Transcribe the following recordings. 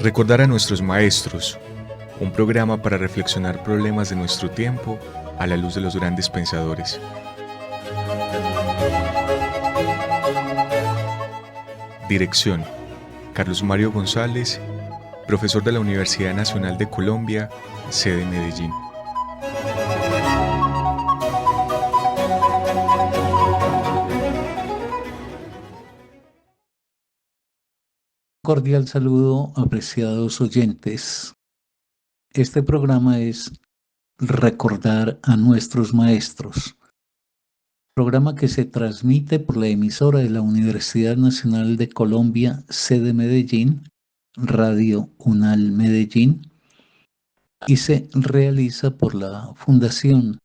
Recordar a nuestros maestros, un programa para reflexionar problemas de nuestro tiempo a la luz de los grandes pensadores. Dirección: Carlos Mario González, profesor de la Universidad Nacional de Colombia, sede Medellín. Cordial saludo, apreciados oyentes. Este programa es Recordar a nuestros maestros, programa que se transmite por la emisora de la Universidad Nacional de Colombia, sede Medellín, Radio UNAL Medellín, y se realiza por la Fundación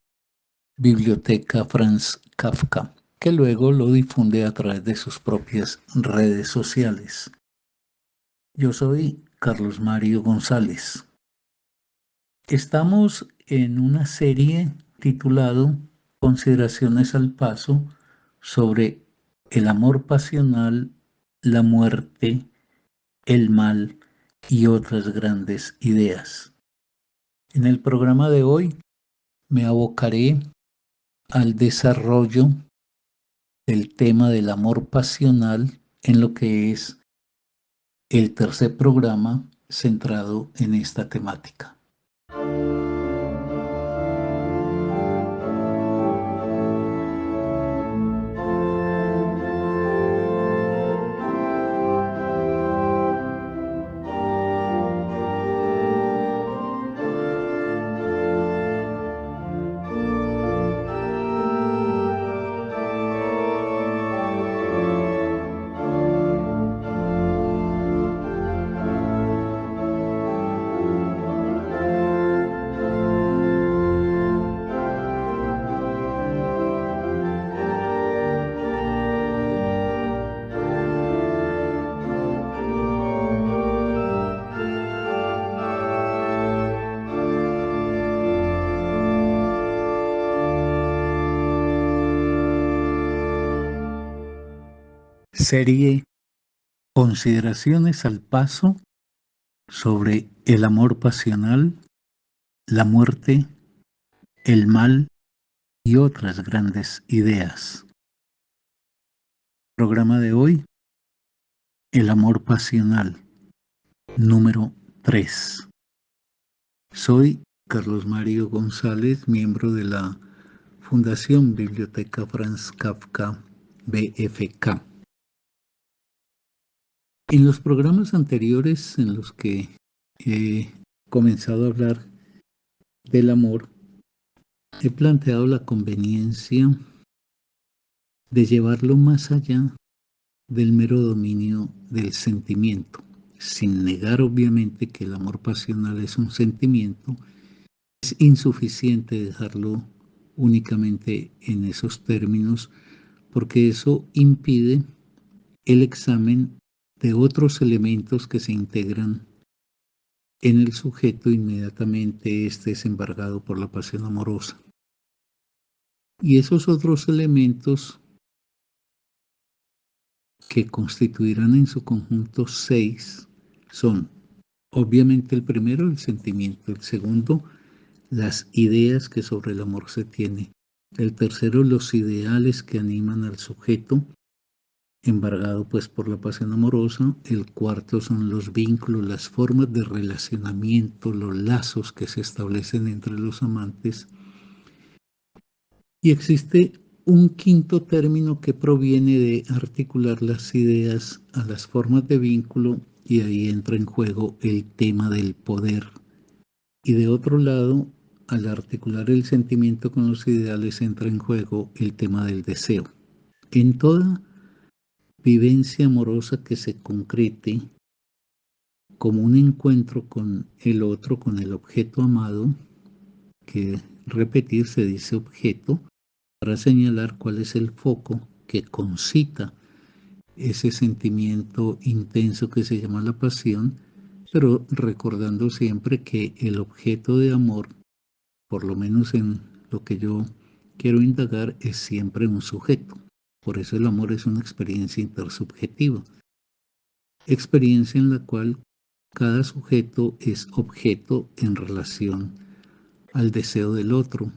Biblioteca Franz Kafka, que luego lo difunde a través de sus propias redes sociales. Yo soy Carlos Mario González. Estamos en una serie titulado Consideraciones al paso sobre el amor pasional, la muerte, el mal y otras grandes ideas. En el programa de hoy me abocaré al desarrollo del tema del amor pasional en lo que es el tercer programa centrado en esta temática. Serie Consideraciones al paso sobre el amor pasional, la muerte, el mal y otras grandes ideas. Programa de hoy, el amor pasional, número 3. Soy Carlos Mario González, miembro de la Fundación Biblioteca Franz Kafka, BFK. En los programas anteriores en los que he comenzado a hablar del amor, he planteado la conveniencia de llevarlo más allá del mero dominio del sentimiento, sin negar obviamente que el amor pasional es un sentimiento. Es insuficiente dejarlo únicamente en esos términos, porque eso impide el examen de otros elementos que se integran en el sujeto inmediatamente este es embargado por la pasión amorosa. Y esos otros elementos, que constituirán en su conjunto 6, son obviamente el primero, el sentimiento; el segundo, las ideas que sobre el amor se tiene; el tercero, los ideales que animan al sujeto embargado pues por la pasión amorosa; el cuarto son los vínculos, las formas de relacionamiento, los lazos que se establecen entre los amantes; y existe un quinto término que proviene de articular las ideas a las formas de vínculo, y ahí entra en juego el tema del poder. Y de otro lado, al articular el sentimiento con los ideales, entra en juego el tema del deseo. En toda vivencia amorosa que se concrete como un encuentro con el otro, con el objeto amado, que repetir se dice objeto, para señalar cuál es el foco que concita ese sentimiento intenso que se llama la pasión, pero recordando siempre que el objeto de amor, por lo menos en lo que yo quiero indagar, es siempre un sujeto. Por eso el amor es una experiencia intersubjetiva, experiencia en la cual cada sujeto es objeto en relación al deseo del otro,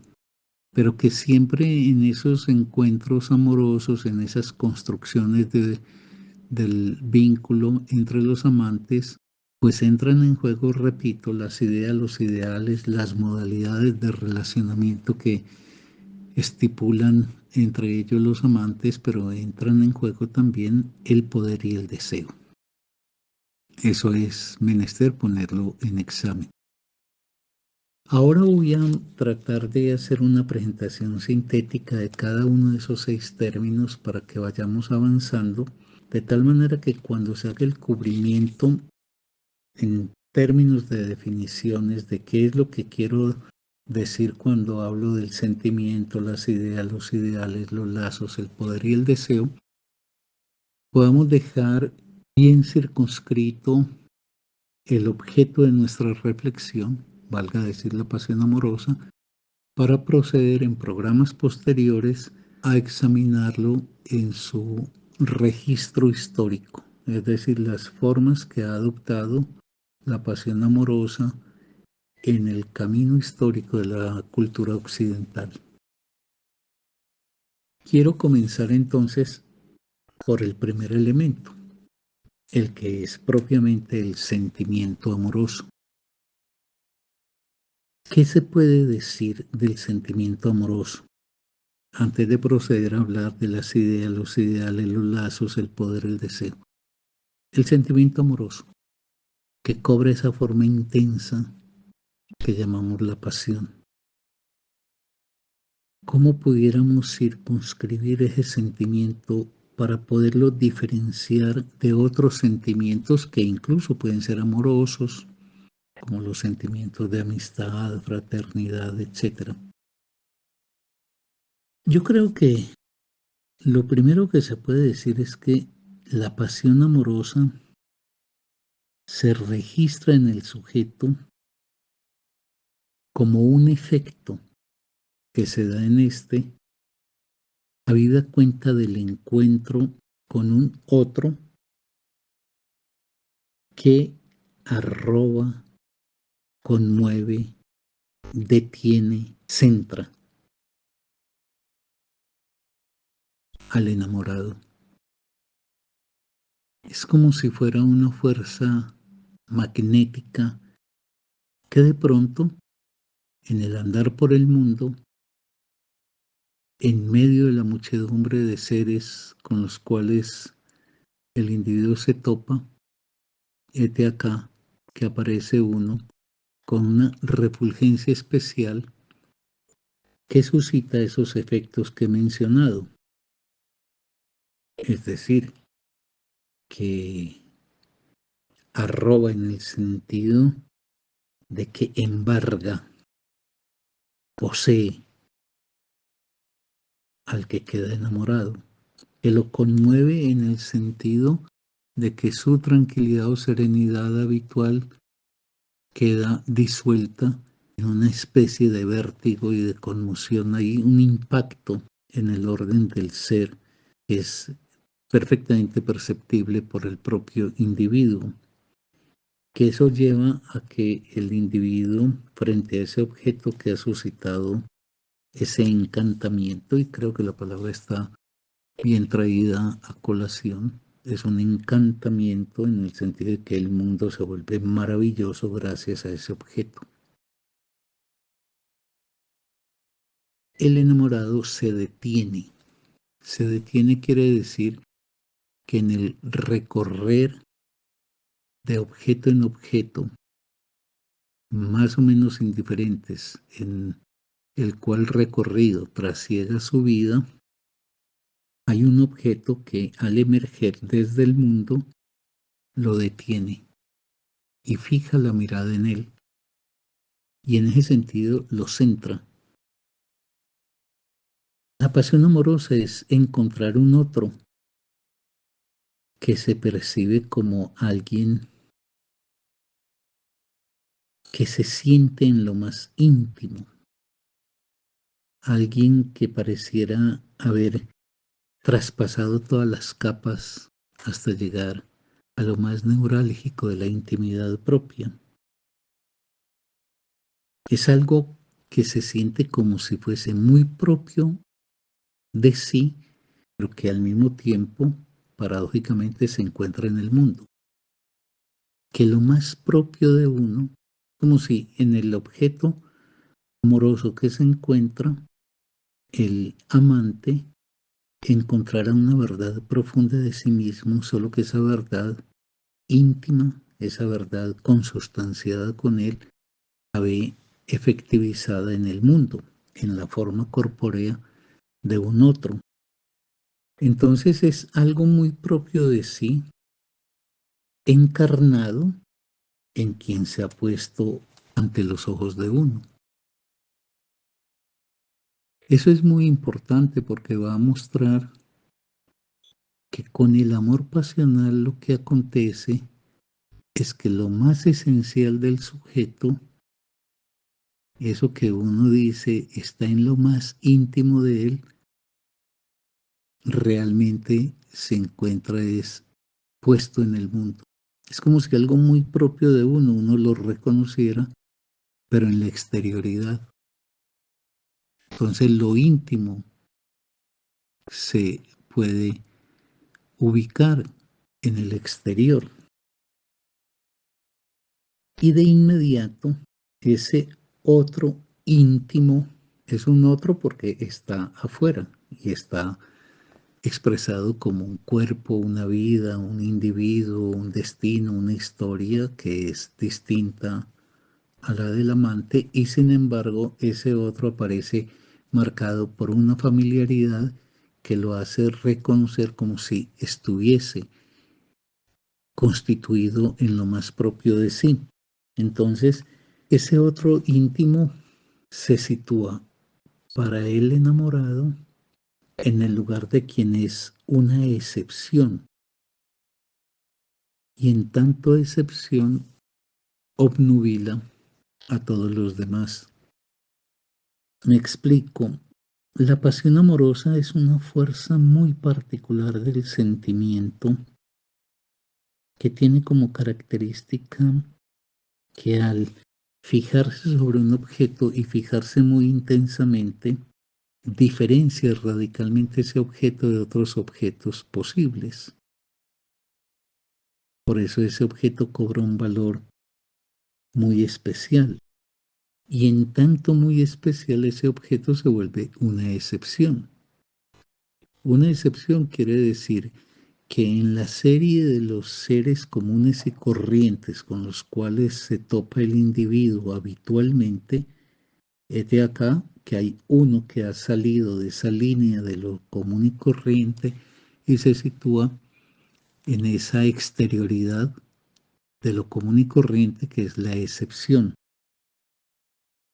pero que siempre en esos encuentros amorosos, en esas construcciones del vínculo entre los amantes, pues entran en juego, repito, las ideas, los ideales, las modalidades de relacionamiento que estipulan entre ellos los amantes, pero entran en juego también el poder y el deseo. Eso es menester ponerlo en examen. Ahora voy a tratar de hacer una presentación sintética de cada uno de esos 6 términos para que vayamos avanzando, de tal manera que cuando se haga el cubrimiento en términos de definiciones de qué es lo que quiero decir cuando hablo del sentimiento, las ideas, los ideales, los lazos, el poder y el deseo, podamos dejar bien circunscrito el objeto de nuestra reflexión, valga decir la pasión amorosa, para proceder en programas posteriores a examinarlo en su registro histórico, es decir, las formas que ha adoptado la pasión amorosa en el camino histórico de la cultura occidental. Quiero comenzar entonces por el primer elemento, el que es propiamente el sentimiento amoroso. ¿Qué se puede decir del sentimiento amoroso? Antes de proceder a hablar de las ideas, los ideales, los lazos, el poder, el deseo. El sentimiento amoroso, que cobra esa forma intensa que llamamos la pasión. ¿Cómo pudiéramos circunscribir ese sentimiento para poderlo diferenciar de otros sentimientos que incluso pueden ser amorosos, como los sentimientos de amistad, fraternidad, etc.? Yo creo que lo primero que se puede decir es que la pasión amorosa se registra en el sujeto como un efecto que se da en este, habida cuenta del encuentro con un otro que arroba, conmueve, detiene, centra al enamorado. Es como si fuera una fuerza magnética que de pronto, en el andar por el mundo, en medio de la muchedumbre de seres con los cuales el individuo se topa, hete acá que aparece uno con una refulgencia especial que suscita esos efectos que he mencionado. Es decir, que arroba en el sentido de que embarga, posee al que queda enamorado, que lo conmueve en el sentido de que su tranquilidad o serenidad habitual queda disuelta en una especie de vértigo y de conmoción. Hay un impacto en el orden del ser que es perfectamente perceptible por el propio individuo, que eso lleva a que el individuo, frente a ese objeto que ha suscitado ese encantamiento, y creo que la palabra está bien traída a colación, es un encantamiento en el sentido de que el mundo se vuelve maravilloso gracias a ese objeto. El enamorado se detiene. Se detiene quiere decir que en el recorrer de objeto en objeto, más o menos indiferentes, en el cual recorrido trasiega su vida, hay un objeto que al emerger desde el mundo lo detiene y fija la mirada en él, y en ese sentido lo centra. La pasión amorosa es encontrar un otro que se percibe como alguien que se siente en lo más íntimo, alguien que pareciera haber traspasado todas las capas hasta llegar a lo más neurálgico de la intimidad propia. Es algo que se siente como si fuese muy propio de sí, pero que al mismo tiempo, paradójicamente, se encuentra en el mundo. Que lo más propio de uno, como si en el objeto amoroso que se encuentra, el amante encontrara una verdad profunda de sí mismo, solo que esa verdad íntima, esa verdad consustanciada con él, la ve efectivizada en el mundo, en la forma corpórea de un otro. Entonces es algo muy propio de sí, encarnado en quien se ha puesto ante los ojos de uno. Eso es muy importante porque va a mostrar que con el amor pasional lo que acontece es que lo más esencial del sujeto, eso que uno dice está en lo más íntimo de él, realmente se encuentra es puesto en el mundo. Es como si algo muy propio de uno lo reconociera, pero en la exterioridad. Entonces lo íntimo se puede ubicar en el exterior y de inmediato ese otro íntimo es un otro porque está afuera y está expresado como un cuerpo, una vida, un individuo, un destino, una historia que es distinta a la del amante y sin embargo ese otro aparece marcado por una familiaridad que lo hace reconocer como si estuviese constituido en lo más propio de sí. Entonces, ese otro íntimo se sitúa para el enamorado en el lugar de quien es una excepción y en tanto excepción obnubila a todos los demás. Me explico. La pasión amorosa es una fuerza muy particular del sentimiento que tiene como característica que al fijarse sobre un objeto y fijarse muy intensamente, diferencia radicalmente ese objeto de otros objetos posibles. Por eso ese objeto cobra un valor muy especial. Y en tanto muy especial ese objeto se vuelve una excepción. Una excepción quiere decir que en la serie de los seres comunes y corrientes con los cuales se topa el individuo habitualmente, es de acá que hay uno que ha salido de esa línea de lo común y corriente y se sitúa en esa exterioridad de lo común y corriente que es la excepción.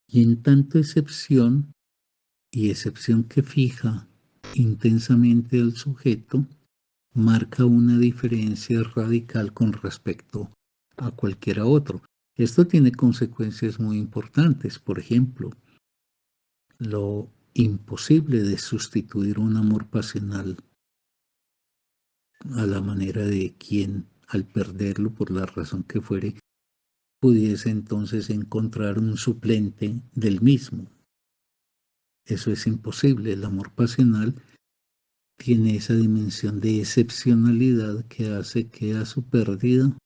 Y en tanto excepción, y excepción que fija intensamente al sujeto, marca una diferencia radical con respecto a cualquiera otro. Esto tiene consecuencias muy importantes. Por ejemplo, lo imposible de sustituir un amor pasional a la manera de quien, al perderlo por la razón que fuere, pudiese entonces encontrar un suplente del mismo. Eso es imposible. El amor pasional tiene esa dimensión de excepcionalidad que hace que a su pérdida,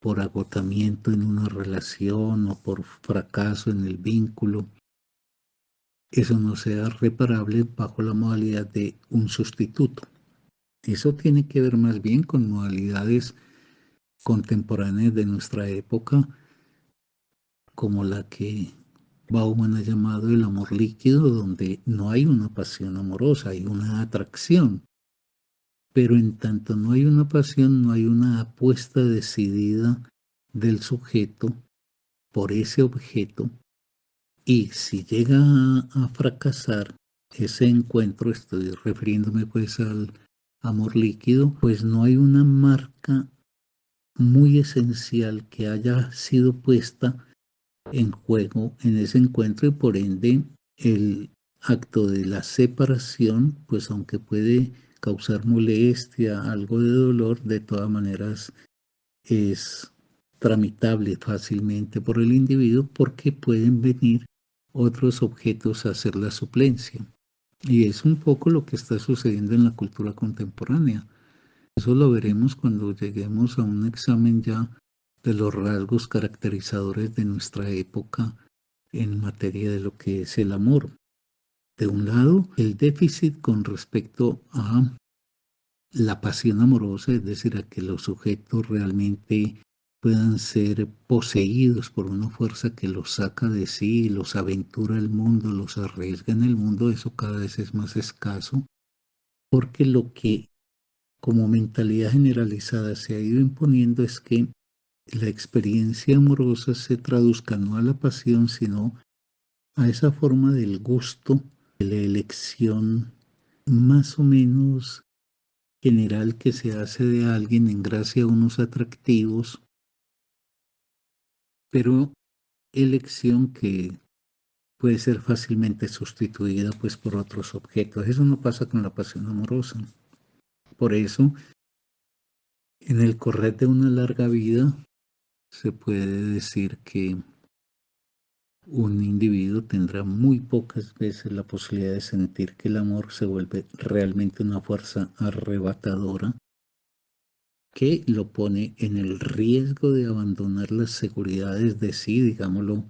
por agotamiento en una relación o por fracaso en el vínculo, eso no sea reparable bajo la modalidad de un sustituto. Eso tiene que ver más bien con modalidades contemporáneas de nuestra época, como la que Bauman ha llamado el amor líquido, donde no hay una pasión amorosa, hay una atracción. Pero en tanto no hay una pasión, no hay una apuesta decidida del sujeto por ese objeto. Y si llega a fracasar ese encuentro, estoy refiriéndome pues al amor líquido, pues no hay una marca muy esencial que haya sido puesta en juego en ese encuentro y por ende el acto de la separación, pues aunque puede causar molestia, algo de dolor, de todas maneras es tramitable fácilmente por el individuo porque pueden venir otros objetos a hacer la suplencia. Y es un poco lo que está sucediendo en la cultura contemporánea. Eso lo veremos cuando lleguemos a un examen ya de los rasgos caracterizadores de nuestra época en materia de lo que es el amor. De un lado, el déficit con respecto a la pasión amorosa, es decir, a que los sujetos realmente puedan ser poseídos por una fuerza que los saca de sí, los aventura el mundo, los arriesga en el mundo, eso cada vez es más escaso, porque lo que como mentalidad generalizada se ha ido imponiendo es que la experiencia amorosa se traduzca no a la pasión, sino a esa forma del gusto, de la elección más o menos general que se hace de alguien en gracia a unos atractivos, pero elección que puede ser fácilmente sustituida pues por otros objetos. Eso no pasa con la pasión amorosa. Por eso, en el correr de una larga vida, se puede decir que un individuo tendrá muy pocas veces la posibilidad de sentir que el amor se vuelve realmente una fuerza arrebatadora que lo pone en el riesgo de abandonar las seguridades de sí, digámoslo.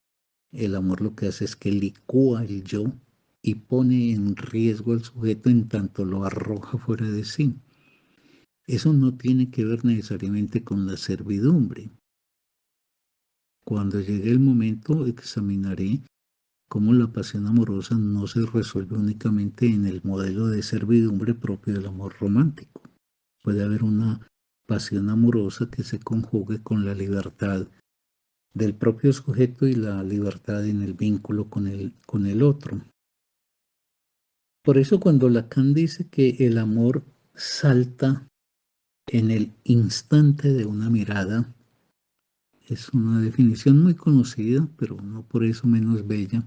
El amor lo que hace es que licúa el yo y pone en riesgo al sujeto en tanto lo arroja fuera de sí. Eso no tiene que ver necesariamente con la servidumbre. Cuando llegue el momento examinaré cómo la pasión amorosa no se resuelve únicamente en el modelo de servidumbre propio del amor romántico. Puede haber una pasión amorosa que se conjugue con la libertad del propio sujeto y la libertad en el vínculo con el otro. Por eso cuando Lacan dice que el amor salta en el instante de una mirada, es una definición muy conocida, pero no por eso menos bella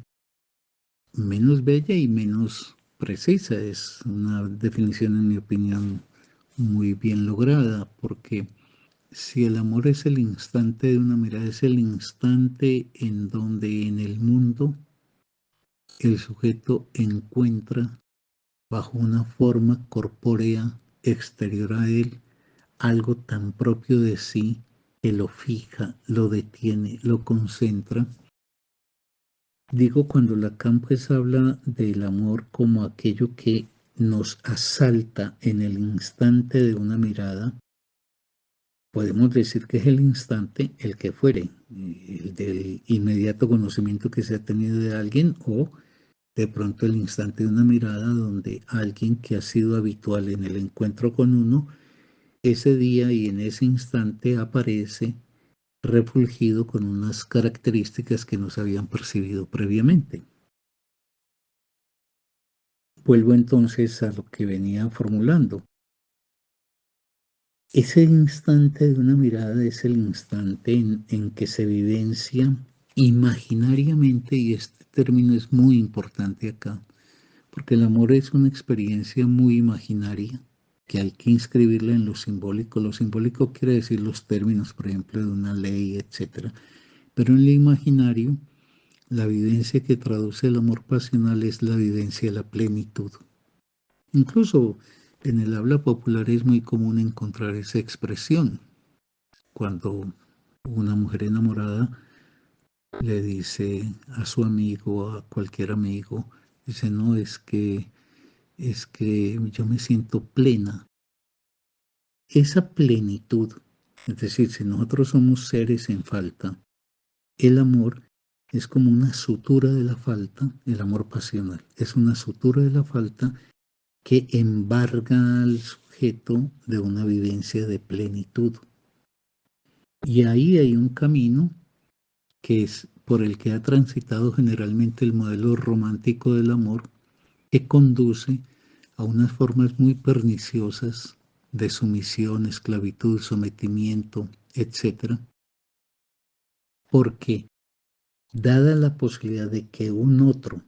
y menos precisa. Es una definición, en mi opinión, muy bien lograda, porque si el amor es el instante de una mirada, es el instante en donde en el mundo el sujeto encuentra bajo una forma corpórea exterior a él algo tan propio de sí que lo fija, lo detiene, lo concentra. Digo, cuando Lacan pues habla del amor como aquello que nos asalta en el instante de una mirada, podemos decir que es el instante, el que fuere, el del inmediato conocimiento que se ha tenido de alguien o de pronto el instante de una mirada donde alguien que ha sido habitual en el encuentro con uno, ese día y en ese instante aparece refulgido con unas características que no se habían percibido previamente. Vuelvo entonces a lo que venía formulando. Ese instante de una mirada es el instante en que se vivencia imaginariamente, y este término es muy importante acá, porque el amor es una experiencia muy imaginaria, que hay que inscribirla en lo simbólico. Lo simbólico quiere decir los términos, por ejemplo, de una ley, etc. Pero en lo imaginario, la vivencia que traduce el amor pasional es la vivencia de la plenitud. Incluso en el habla popular es muy común encontrar esa expresión. Cuando una mujer enamorada le dice a su amigo, a cualquier amigo, dice, no, es que yo me siento plena. Esa plenitud, es decir, si nosotros somos seres en falta, el amor es como una sutura de la falta, el amor pasional, es una sutura de la falta que embarga al sujeto de una vivencia de plenitud. Y ahí hay un camino que es por el que ha transitado generalmente el modelo romántico del amor, que conduce a unas formas muy perniciosas de sumisión, esclavitud, sometimiento, etc. Porque, dada la posibilidad de que un otro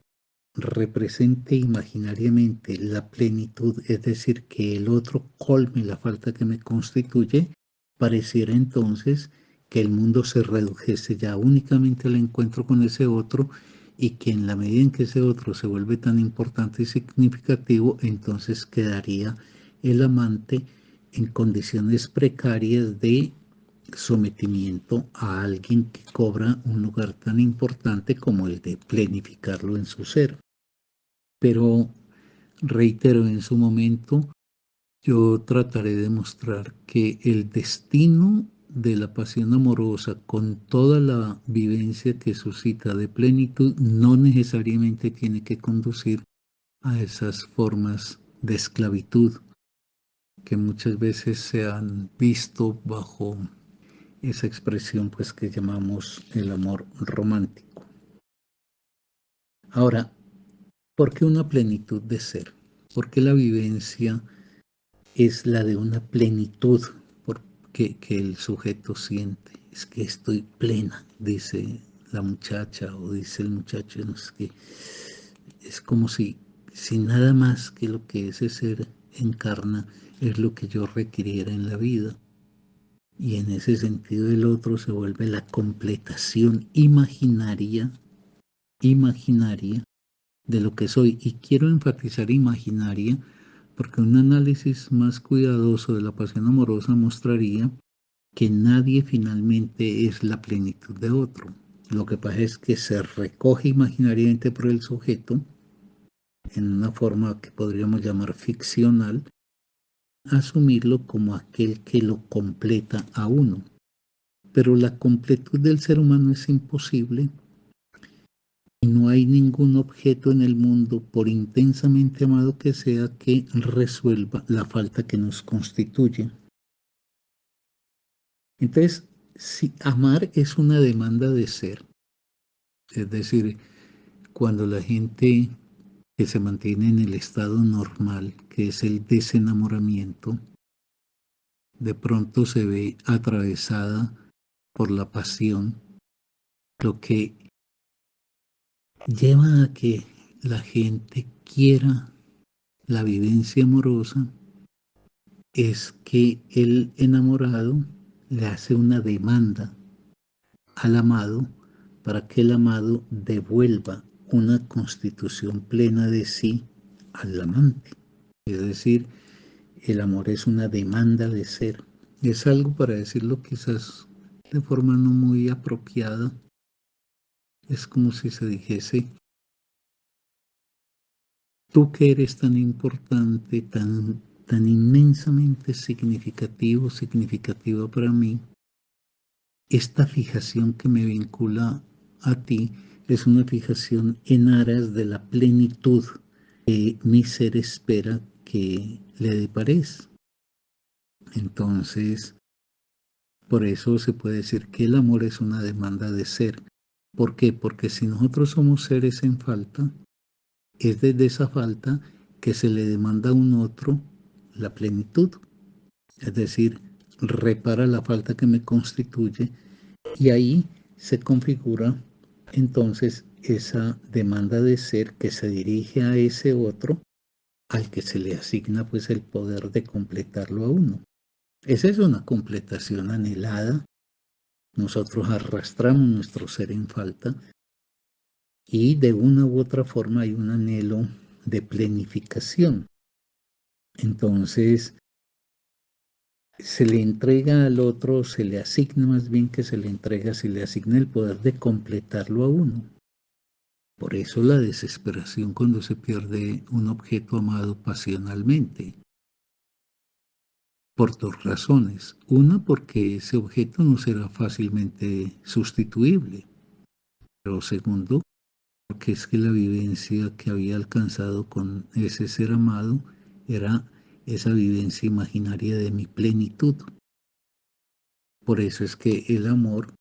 represente imaginariamente la plenitud, es decir, que el otro colme la falta que me constituye, pareciera entonces que el mundo se redujese ya únicamente al encuentro con ese otro y que en la medida en que ese otro se vuelve tan importante y significativo, entonces quedaría el amante en condiciones precarias de sometimiento a alguien que cobra un lugar tan importante como el de plenificarlo en su ser. Pero reitero, en su momento yo trataré de mostrar que el destino de la pasión amorosa, con toda la vivencia que suscita de plenitud, no necesariamente tiene que conducir a esas formas de esclavitud que muchas veces se han visto bajo esa expresión pues que llamamos el amor romántico. Ahora, ¿por qué una plenitud de ser? ¿Por qué la vivencia es la de una plenitud que el sujeto siente? Es que estoy plena, dice la muchacha o dice el muchacho, no sé qué. Es como si nada más que lo que ese ser encarna es lo que yo requiriera en la vida. Y en ese sentido el otro se vuelve la completación imaginaria de lo que soy. Y quiero enfatizar imaginaria porque un análisis más cuidadoso de la pasión amorosa mostraría que nadie finalmente es la plenitud de otro. Lo que pasa es que se recoge imaginariamente por el sujeto en una forma que podríamos llamar ficcional, asumirlo como aquel que lo completa a uno. Pero la completud del ser humano es imposible y no hay ningún objeto en el mundo, por intensamente amado que sea, que resuelva la falta que nos constituye. Entonces, si amar es una demanda de ser, es decir, cuando la gente que se mantiene en el estado normal, que es el desenamoramiento, de pronto se ve atravesada por la pasión, lo que lleva a que la gente quiera la vivencia amorosa es que el enamorado le hace una demanda al amado para que el amado devuelva una constitución plena de sí al amante. Es decir, el amor es una demanda de ser. Es algo, para decirlo quizás de forma no muy apropiada, es como si se dijese: tú que eres tan importante, tan inmensamente significativa para mí, esta fijación que me vincula a ti es una fijación en aras de la plenitud que mi ser espera que le depares. Entonces, por eso se puede decir que el amor es una demanda de ser. ¿Por qué? Porque si nosotros somos seres en falta, es desde esa falta que se le demanda a un otro la plenitud. Es decir, repara la falta que me constituye y ahí se configura entonces esa demanda de ser que se dirige a ese otro al que se le asigna pues el poder de completarlo a uno. Esa es una completación anhelada. Nosotros arrastramos nuestro ser en falta y de una u otra forma hay un anhelo de plenificación. Entonces, se le entrega al otro, se le asigna, más bien que se le entrega, se le asigna el poder de completarlo a uno. Por eso la desesperación cuando se pierde un objeto amado pasionalmente. Por dos razones. Una, porque ese objeto no será fácilmente sustituible. Pero segundo, porque es que la vivencia que había alcanzado con ese ser amado era esa vivencia imaginaria de mi plenitud. Por eso es que el amor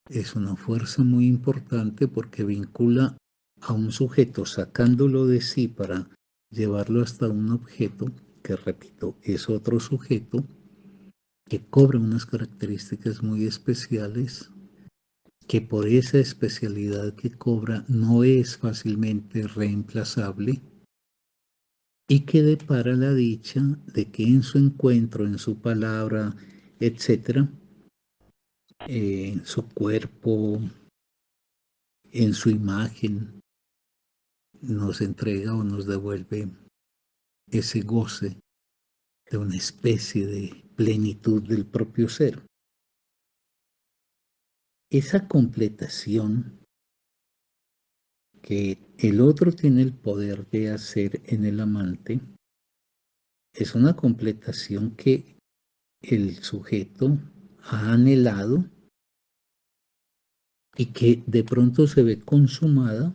es una fuerza muy importante porque vincula a un sujeto sacándolo de sí para llevarlo hasta un objeto que, repito, es otro sujeto que cobra unas características muy especiales, que por esa especialidad que cobra no es fácilmente reemplazable y que depara la dicha de que en su encuentro, en su palabra, etcétera, en su cuerpo, en su imagen, nos entrega o nos devuelve ese goce de una especie de plenitud del propio ser. Esa completación que el otro tiene el poder de hacer en el amante es una completación que el sujeto ha anhelado y que de pronto se ve consumada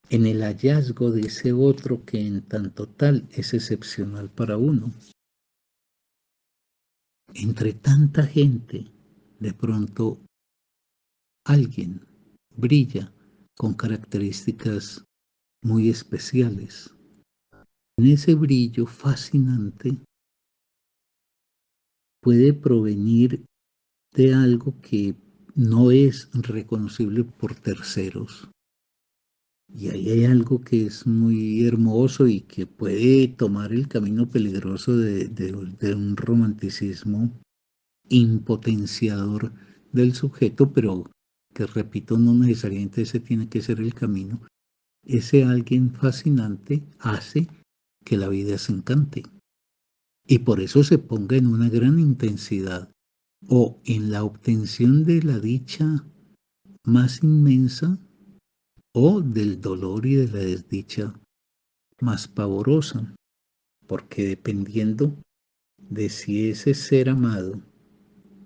en el hallazgo de ese otro que en tanto tal es excepcional para uno. Entre tanta gente, de pronto alguien brilla con características muy especiales. En ese brillo fascinante puede provenir de algo que no es reconocible por terceros. Y ahí hay algo que es muy hermoso y que puede tomar el camino peligroso de un romanticismo impotenciador del sujeto, pero que repito, no necesariamente ese tiene que ser el camino. Ese alguien fascinante hace que la vida se encante y por eso se ponga en una gran intensidad o en la obtención de la dicha más inmensa o del dolor y de la desdicha más pavorosa, porque dependiendo de si ese ser amado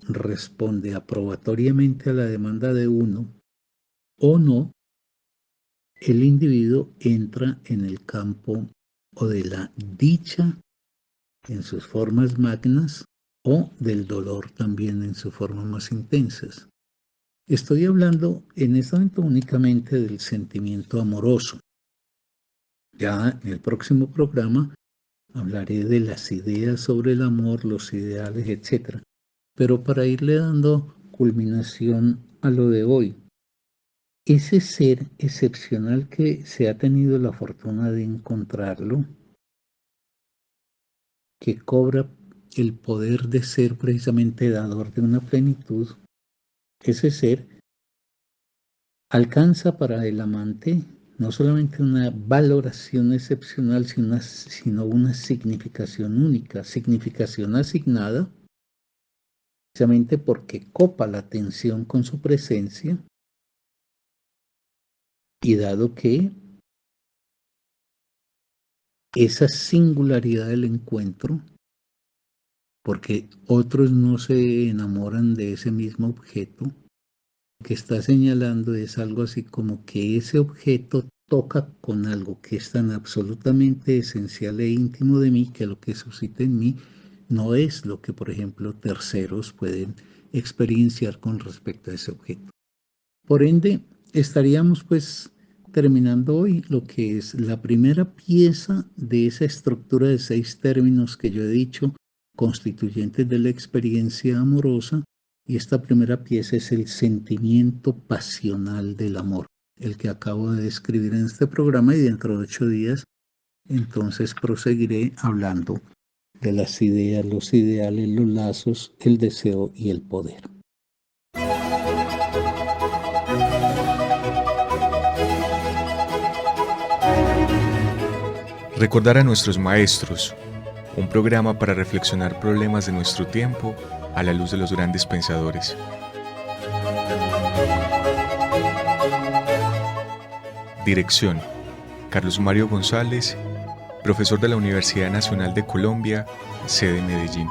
responde aprobatoriamente a la demanda de uno o no, el individuo entra en el campo o de la dicha en sus formas magnas o del dolor también en sus formas más intensas. Estoy hablando en este momento únicamente del sentimiento amoroso. Ya en el próximo programa hablaré de las ideas sobre el amor, los ideales, etc. Pero para irle dando culminación a lo de hoy, ese ser excepcional que se ha tenido la fortuna de encontrarlo, que cobra el poder de ser precisamente dador de una plenitud, ese ser alcanza para el amante no solamente una valoración excepcional, sino una significación única, significación asignada precisamente porque copa la atención con su presencia y dado que esa singularidad del encuentro, porque otros no se enamoran de ese mismo objeto, que está señalando es algo así como que ese objeto toca con algo que es tan absolutamente esencial e íntimo de mí que lo que suscita en mí no es lo que, por ejemplo, terceros pueden experienciar con respecto a ese objeto. Por ende, estaríamos pues terminando hoy lo que es la primera pieza de esa estructura de 6 términos que yo he dicho, constituyentes de la experiencia amorosa, y esta primera pieza es el sentimiento pasional del amor, el que acabo de describir en este programa, y dentro de 8 días entonces proseguiré hablando de las ideas, los ideales, los lazos, el deseo y el poder. Recordar a nuestros maestros, un programa para reflexionar problemas de nuestro tiempo a la luz de los grandes pensadores. Dirección: Carlos Mario González, profesor de la Universidad Nacional de Colombia, sede Medellín.